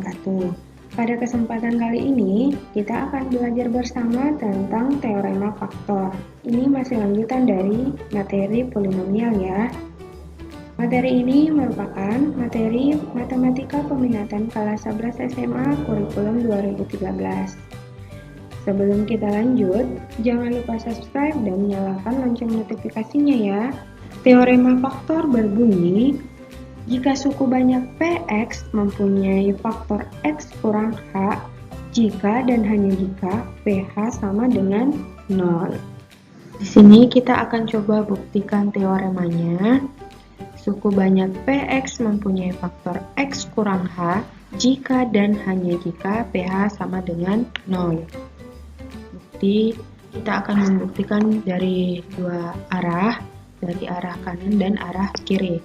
wabarakatuh. Pada kesempatan kali ini, kita akan belajar bersama tentang teorema faktor. Ini masih lanjutan dari materi polinomial ya. Materi ini merupakan materi matematika peminatan kelas 11 SMA kurikulum 2013. Sebelum kita lanjut, jangan lupa subscribe dan nyalakan lonceng notifikasinya ya. Teorema faktor berbunyi, jika suku banyak Px mempunyai faktor X kurang H, jika dan hanya jika pH sama dengan 0. Di sini kita akan coba buktikan teoremanya. Suku banyak Px mempunyai faktor X kurang H, jika dan hanya jika pH sama dengan 0. Bukti kita akan membuktikan dari dua arah, dari arah kanan dan arah kiri.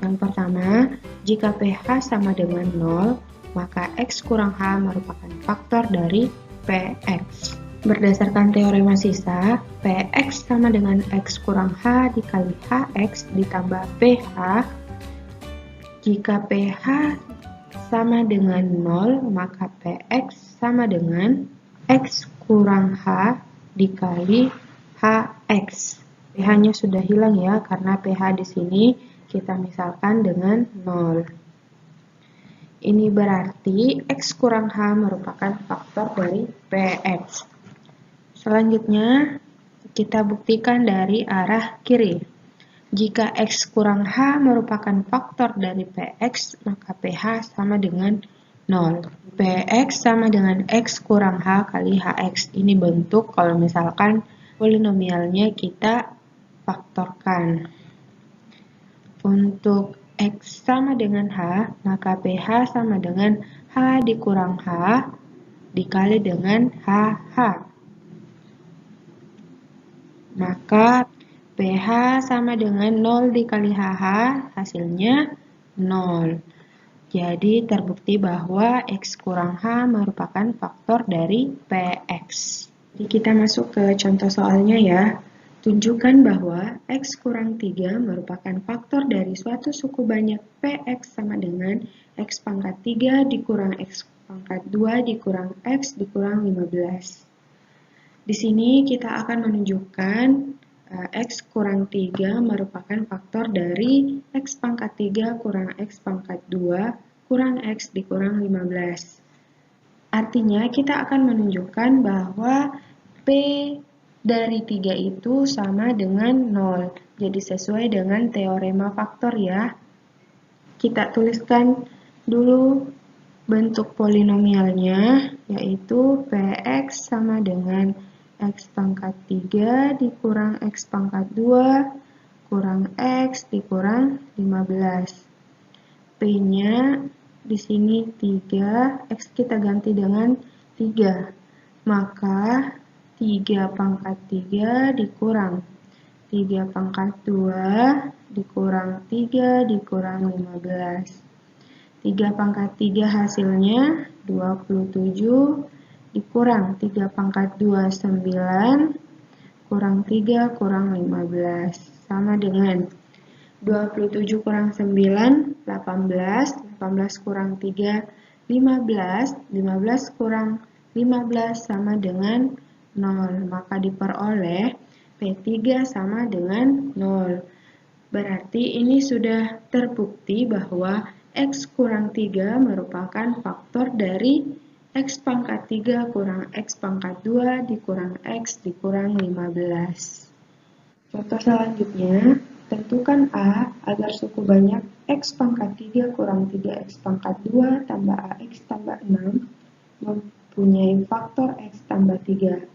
Yang pertama, jika pH sama dengan 0, maka X kurang H merupakan faktor dari Px. Berdasarkan teorema sisa, Px sama dengan X kurang H dikali Hx ditambah pH. Jika pH sama dengan 0, maka Px sama dengan X kurang H dikali Hx. pH-nya sudah hilang ya, karena pH di sini kita misalkan dengan 0. Ini berarti X kurang H merupakan faktor dari Px. Selanjutnya, kita buktikan dari arah kiri. Jika X kurang H merupakan faktor dari Px, maka pH sama dengan 0. Px sama dengan X kurang H kali Hx. Ini bentuk kalau misalkan polinomialnya kita faktorkan. Untuk X sama dengan H, maka pH sama dengan H dikurang H dikali dengan HH. Maka pH sama dengan 0 dikali HH, hasilnya 0. Jadi terbukti bahwa X kurang H merupakan faktor dari Px. Jadi kita masuk ke contoh soalnya ya. Tunjukkan bahwa X kurang 3 merupakan faktor dari suatu suku banyak Px sama dengan X pangkat 3 dikurang X pangkat 2 dikurang X dikurang 15. Di sini kita akan menunjukkan X kurang 3 merupakan faktor dari X pangkat 3 kurang X pangkat 2 kurang X dikurang 15. Artinya kita akan menunjukkan bahwa P dari 3 itu sama dengan 0. Jadi sesuai dengan teorema faktor ya. Kita tuliskan dulu bentuk polinomialnya, yaitu Px sama dengan X pangkat 3 dikurang X pangkat 2 kurang X dikurang 15. P-nya di sini 3, X kita ganti dengan 3. Maka 3 pangkat 3 dikurang 3 pangkat 2 dikurang 3 dikurang 15. 3 pangkat 3 hasilnya 27 dikurang 3 pangkat 2 9 kurang 3 kurang 15 sama dengan 27 kurang 9 18, 18 kurang 3 15, 15 kurang 15 sama dengan 0, maka diperoleh P3 sama dengan 0. Berarti ini sudah terbukti bahwa X kurang 3 merupakan faktor dari X pangkat 3 kurang X pangkat 2 dikurang X dikurang 15. Contoh selanjutnya, tentukan A agar suku banyak X pangkat 3 kurang 3X pangkat 2 tambah AX tambah 6 mempunyai faktor X tambah 3.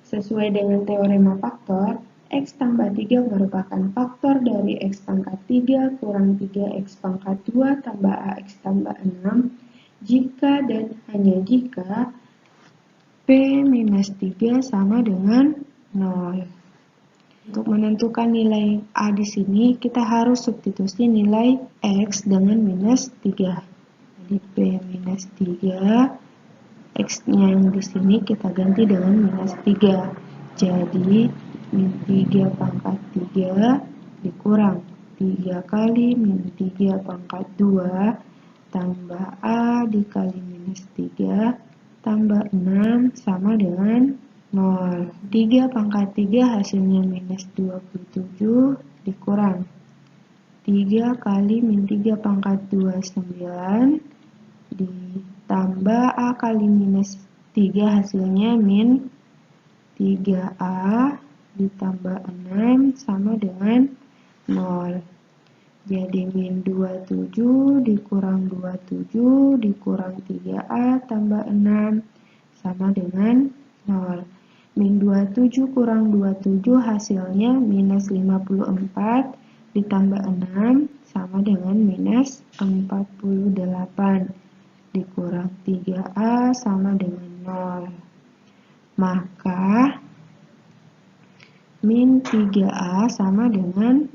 Sesuai dengan teorema faktor, X tambah 3 merupakan faktor dari X pangkat 3 kurang 3X pangkat 2 tambah AX tambah 6 jika dan hanya jika P minus 3 sama dengan 0. Untuk menentukan nilai A di sini, kita harus substitusi nilai X dengan minus 3. Jadi P minus 3, X-nya yang di sini kita ganti dengan minus 3. Jadi, min 3 pangkat 3 dikurang 3 kali min 3 pangkat 2 tambah A dikali minus 3 tambah 6 sama dengan 0. 3 pangkat 3 hasilnya minus 27 dikurang 3 kali min 3 pangkat 2 9 ditambah A kali minus 3 hasilnya min 3A ditambah 6 sama dengan 0. Jadi min 27 dikurang 27 dikurang 3A tambah 6 sama dengan 0. Min 27 kurang 27 hasilnya minus 54 ditambah 6 sama dengan minus 48 dikurang 3A sama dengan 0. Maka min 3A sama dengan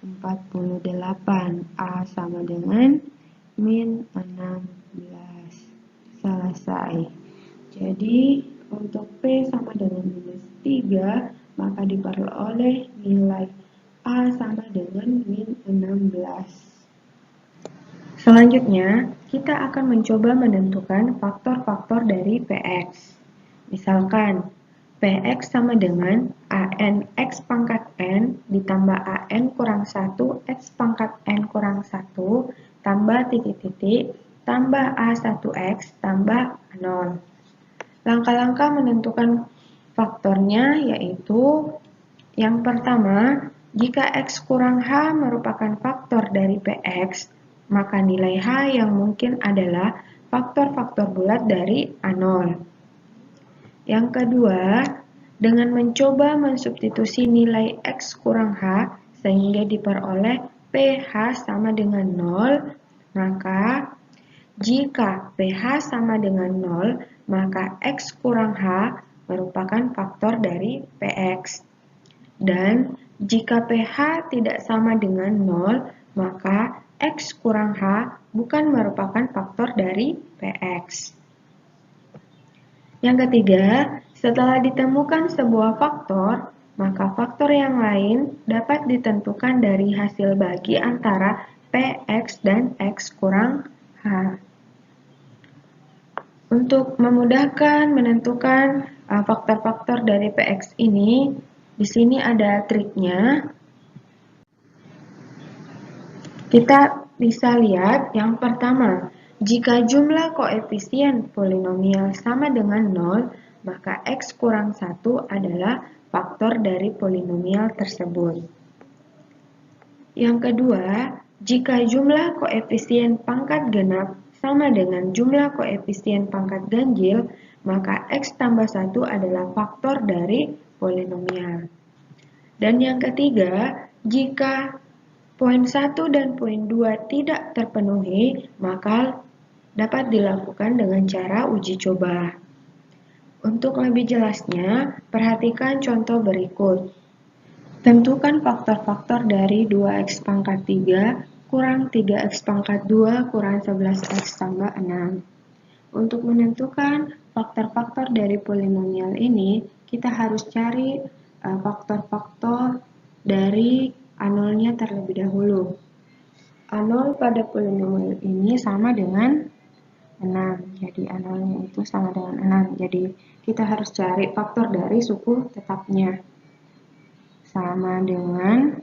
48. A sama dengan min 16. Selesai. Jadi untuk P sama dengan minus 3, maka diperoleh nilai A sama dengan min 16. Selanjutnya, kita akan mencoba menentukan faktor-faktor dari Px. Misalkan, Px sama dengan AN X pangkat N ditambah AN kurang 1 X pangkat N kurang 1 tambah titik-titik tambah A1X tambah 0. Langkah-langkah menentukan faktornya yaitu yang pertama, jika X kurang H merupakan faktor dari Px, maka nilai H yang mungkin adalah faktor-faktor bulat dari A0. Yang kedua, dengan mencoba mensubstitusi nilai X kurang H sehingga diperoleh PH sama dengan 0, maka jika PH sama dengan 0, maka X kurang H merupakan faktor dari Px. Dan jika PH tidak sama dengan 0, maka X kurang H bukan merupakan faktor dari Px. Yang ketiga, setelah ditemukan sebuah faktor, maka faktor yang lain dapat ditentukan dari hasil bagi antara Px dan X kurang H. Untuk memudahkan menentukan faktor-faktor dari Px ini, di sini ada triknya. Kita bisa lihat yang pertama, jika jumlah koefisien polinomial sama dengan 0, maka X kurang 1 adalah faktor dari polinomial tersebut. Yang kedua, jika jumlah koefisien pangkat genap sama dengan jumlah koefisien pangkat ganjil, maka X tambah 1 adalah faktor dari polinomial. Dan yang ketiga, jika poin 1 dan poin 2 tidak terpenuhi, maka dapat dilakukan dengan cara uji coba. Untuk lebih jelasnya, perhatikan contoh berikut. Tentukan faktor-faktor dari 2x pangkat 3 kurang 3x pangkat 2 kurang 11x tambah 6. Untuk menentukan faktor-faktor dari polinomial ini, kita harus cari faktor-faktor dari A0-nya terlebih dahulu. A0 pada polinomial ini sama dengan 6. Jadi A0-nya itu sama dengan 6. Jadi kita harus cari faktor dari suku tetapnya. Sama dengan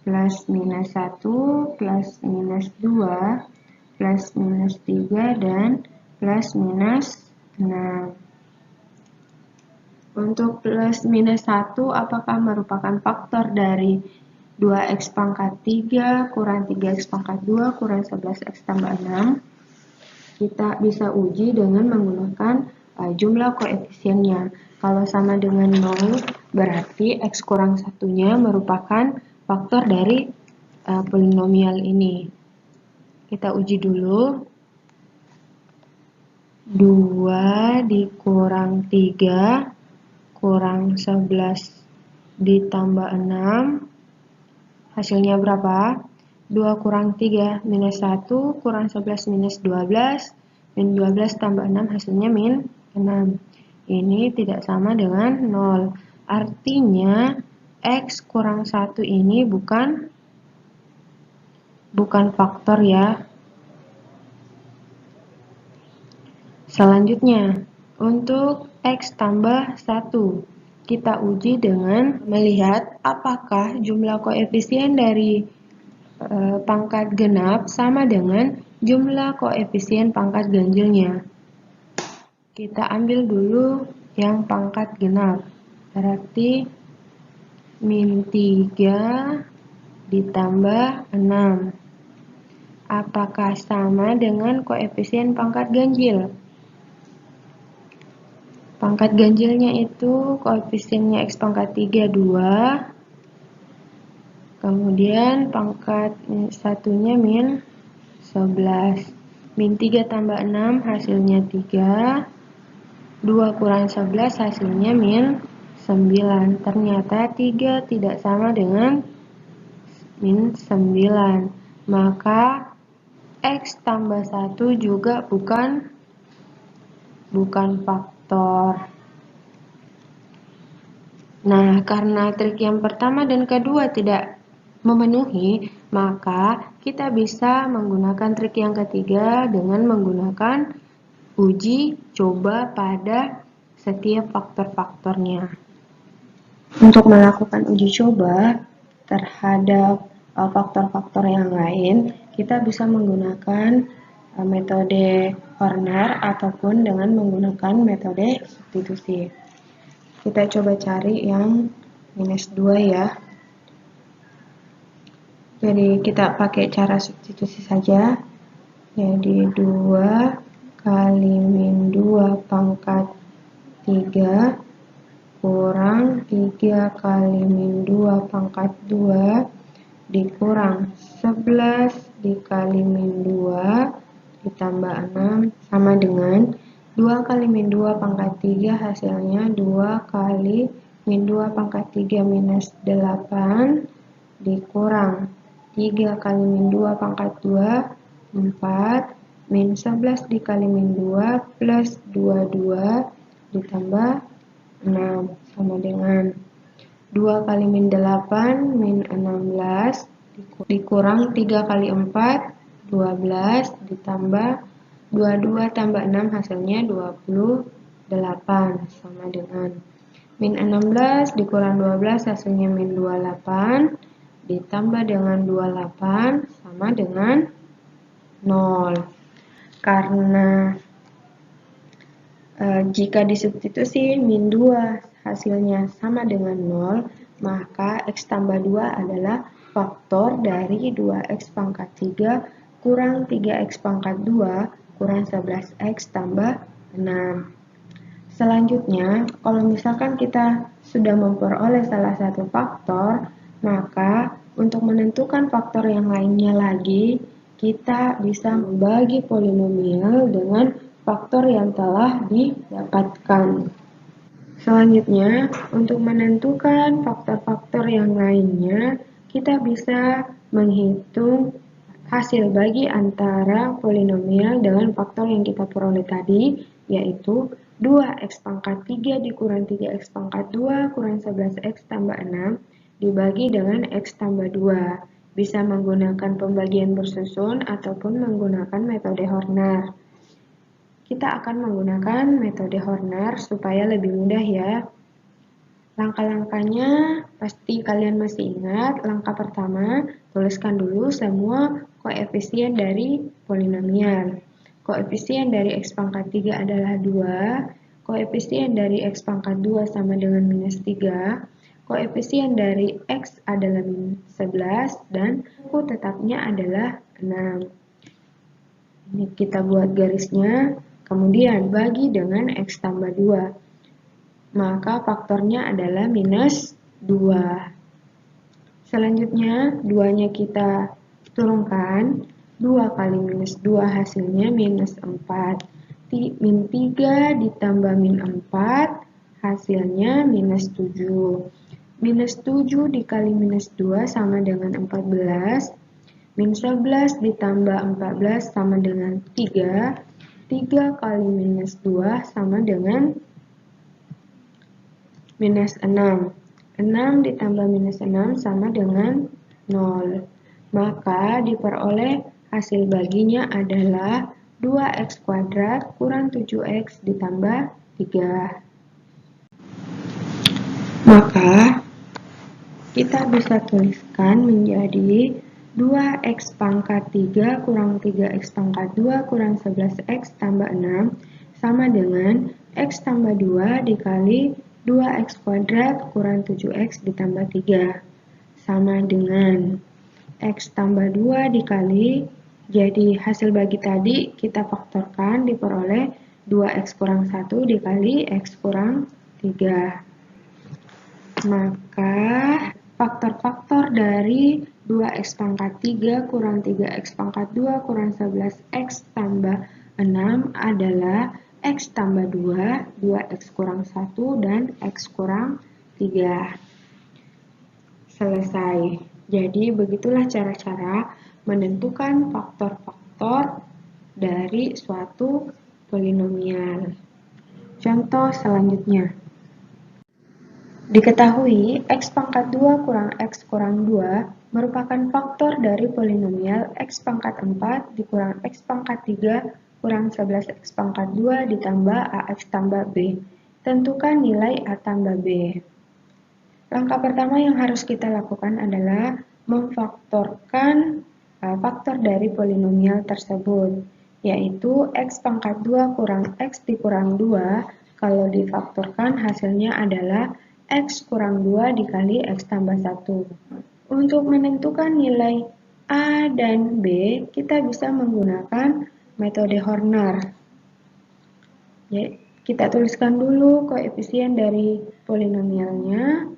plus minus 1, plus minus 2, plus minus 3, dan plus minus 6. Untuk plus minus 1, apakah merupakan faktor dari 2x pangkat 3 kurang 3x pangkat 2 kurang 11x tambah 6? Kita bisa uji dengan menggunakan jumlah koefisiennya. Kalau sama dengan 0, berarti X kurang 1-nya merupakan faktor dari polinomial ini. Kita uji dulu. 2 dikurang 3 kurang 11 ditambah 6. Hasilnya berapa? 2 kurang 3 minus 1 kurang 11 minus 12. Min 12 tambah 6 hasilnya min 6. Ini tidak sama dengan 0. Artinya X kurang 1 ini bukan faktor ya. Selanjutnya, untuk X tambah 1, kita uji dengan melihat apakah jumlah koefisien dari pangkat genap sama dengan jumlah koefisien pangkat ganjilnya. Kita ambil dulu yang pangkat genap, berarti min 3 ditambah 6. Apakah sama dengan koefisien pangkat ganjil? Pangkat ganjilnya itu koefisiennya X pangkat 3, 2. Kemudian pangkat satunya min 11. Min 3 tambah 6 hasilnya 3. 2 kurang 11 hasilnya min 9. Ternyata 3 tidak sama dengan min 9. Maka X tambah 1 juga bukan faktor. Nah, karena trik yang pertama dan kedua tidak memenuhi, maka kita bisa menggunakan trik yang ketiga dengan menggunakan uji coba pada setiap faktor-faktornya. Untuk melakukan uji coba terhadap faktor-faktor yang lain, kita bisa menggunakan metode Horner ataupun dengan menggunakan metode substitusi. Kita coba cari yang minus 2 ya. Jadi kita pakai cara substitusi saja. Jadi 2 kali min 2 pangkat 3 kurang 3 kali min 2 pangkat 2 dikurang 11 dikali min 2 ditambah 6 sama dengan 2 kali min 2 pangkat 3 hasilnya 2 kali min 2 pangkat 3 minus 8 dikurang 3 kali min 2 pangkat 2 4 min 11 dikali min 2 plus 22 ditambah 6 sama dengan 2 kali min 8 min 16 dikurang 3 kali 4 12 ditambah 22 tambah 6 hasilnya 28 sama dengan min 16 dikurang 12 hasilnya min 28 ditambah dengan 28 sama dengan 0. Karena jika disubstitusi min 2 hasilnya sama dengan 0, maka X tambah 2 adalah faktor dari 2X pangkat 3 kurang 3X pangkat 2 kurang 11X tambah 6. Selanjutnya, kalau misalkan kita sudah memperoleh salah satu faktor, maka untuk menentukan faktor yang lainnya lagi, kita bisa membagi polinomial dengan faktor yang telah didapatkan. Selanjutnya, untuk menentukan faktor-faktor yang lainnya, kita bisa menghitung hasil bagi antara polinomial dengan faktor yang kita peroleh tadi, yaitu 2X pangkat 3 dikurang 3X pangkat 2 kurang 11X tambah 6 dibagi dengan X tambah 2. Bisa menggunakan pembagian bersusun ataupun menggunakan metode Horner. Kita akan menggunakan metode Horner supaya lebih mudah ya. Langkah-langkahnya pasti kalian masih ingat. Langkah pertama, tuliskan dulu semua koefisien dari polinomial. Koefisien dari X pangkat 3 adalah 2. Koefisien dari X pangkat 2 sama dengan minus 3. Koefisien dari X adalah minus 11. Dan suku tetapnya adalah 6. Ini kita buat garisnya. Kemudian bagi dengan X tambah 2. Maka faktornya adalah minus 2. Selanjutnya, 2-nya kita turunkan. 2 kali minus 2 hasilnya minus 4. Min 3 ditambah min 4 hasilnya minus 7. Minus 7 dikali minus 2 sama dengan 14. Min 11 ditambah 14 sama dengan 3. 3 kali minus 2 sama dengan minus 6. 6 ditambah minus 6 sama dengan 0. Maka diperoleh hasil baginya adalah 2x kuadrat kurang 7x ditambah 3. Maka kita bisa tuliskan menjadi 2x pangkat 3 kurang 3x pangkat 2 kurang 11x tambah 6 sama dengan x tambah 2 dikali 2x kuadrat kurang 7x ditambah 3 sama dengan x tambah 2 dikali, jadi hasil bagi tadi kita faktorkan diperoleh 2x kurang 1 dikali x kurang 3. Maka faktor-faktor dari 2x pangkat 3 kurang 3x pangkat 2 kurang 11x tambah 6 adalah x tambah 2, 2x kurang 1, dan x kurang 3. Selesai. Jadi begitulah cara-cara menentukan faktor-faktor dari suatu polinomial. Contoh selanjutnya. Diketahui x pangkat 2 kurang x kurang 2 merupakan faktor dari polinomial x pangkat 4 dikurang x pangkat 3 kurang 11x pangkat 2 ditambah ax tambah b. Tentukan nilai a tambah b. Langkah pertama yang harus kita lakukan adalah memfaktorkan faktor dari polinomial tersebut, yaitu x pangkat 2 kurang x dikurang 2, kalau difaktorkan hasilnya adalah x kurang 2 dikali x tambah 1. Untuk menentukan nilai A dan B, kita bisa menggunakan metode Horner. Ya, kita tuliskan dulu koefisien dari polinomialnya.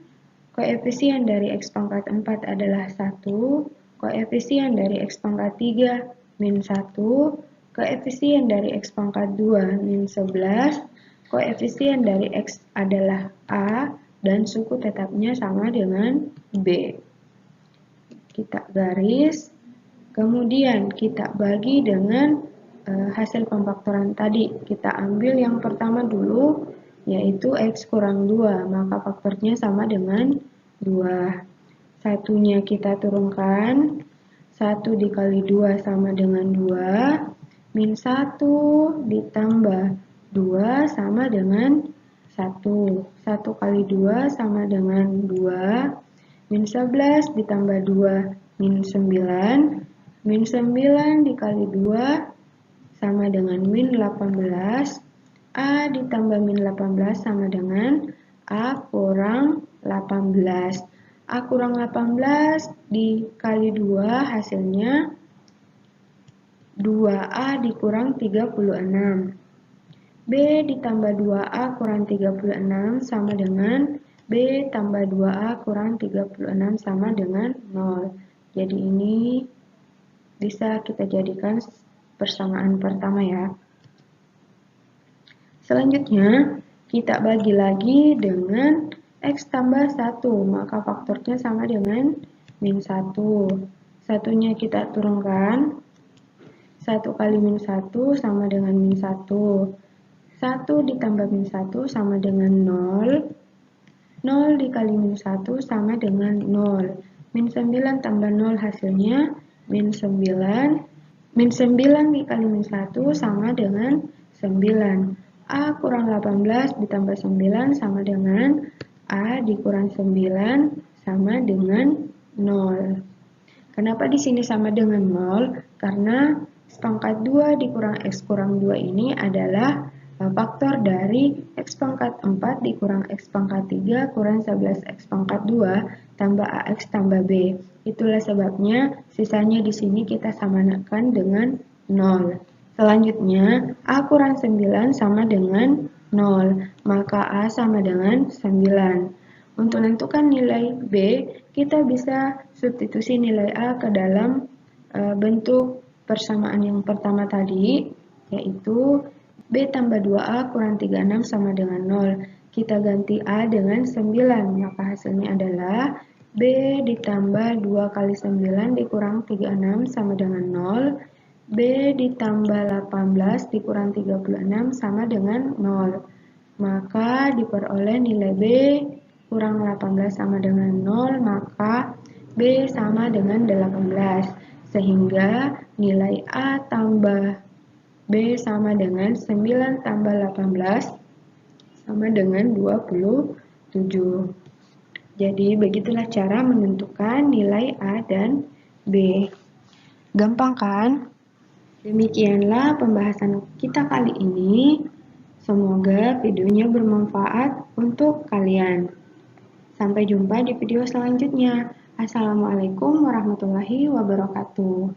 Koefisien dari x pangkat 4 adalah 1, koefisien dari x pangkat 3 min 1, koefisien dari x pangkat 2 min 11, koefisien dari x adalah A, dan suku tetapnya sama dengan B. Kita garis, kemudian kita bagi dengan hasil pemfaktoran tadi. Kita ambil yang pertama dulu, yaitu x kurang 2, maka faktornya sama dengan 2. Satunya kita turunkan, 1 dikali 2 sama dengan 2, min 1 ditambah 2 sama dengan 1. 1 kali 2 sama dengan 2, min 11 ditambah 2, min 9, min 9 dikali 2 sama dengan min 18, A ditambah min 18 sama dengan A kurang 18. A kurang 18 dikali 2 hasilnya 2A dikurang 36. B ditambah 2A kurang 36 sama dengan B tambah 2A kurang 36 sama dengan 0. Jadi ini bisa kita jadikan persamaan pertama ya. Selanjutnya, kita bagi lagi dengan x tambah 1, maka faktornya sama dengan min 1. Satunya kita turunkan, 1 kali min 1 sama dengan min 1. 1 ditambah min 1 sama dengan 0. 0 dikali min 1 sama dengan 0. Min 9 tambah 0 hasilnya min 9. Min 9 dikali min 1 sama dengan 9. A kurang 18 ditambah 9 sama dengan A dikurang 9 sama dengan 0. Kenapa di sini sama dengan 0? Karena pangkat 2 dikurang x kurang 2 ini adalah faktor dari x pangkat 4 dikurang x pangkat 3 kurang 11x pangkat 2 tambah ax tambah b. Itulah sebabnya sisanya di sini kita samakan dengan 0. Selanjutnya, A kurang 9 sama dengan 0, maka A sama dengan 9. Untuk menentukan nilai B, kita bisa substitusi nilai A ke dalam bentuk persamaan yang pertama tadi, yaitu B tambah 2A kurang 36 sama dengan 0. Kita ganti A dengan 9, maka hasilnya adalah B ditambah 2 kali 9 dikurang 36 sama dengan 0. B ditambah 18 dikurang 36 sama dengan 0. Maka diperoleh nilai B kurang 18 sama dengan 0, maka B sama dengan 18. Sehingga nilai A tambah B sama dengan 9 tambah 18 sama dengan 27. Jadi begitulah cara menentukan nilai A dan B. Gampang kan? Demikianlah pembahasan kita kali ini. Semoga videonya bermanfaat untuk kalian. Sampai jumpa di video selanjutnya. Assalamualaikum warahmatullahi wabarakatuh.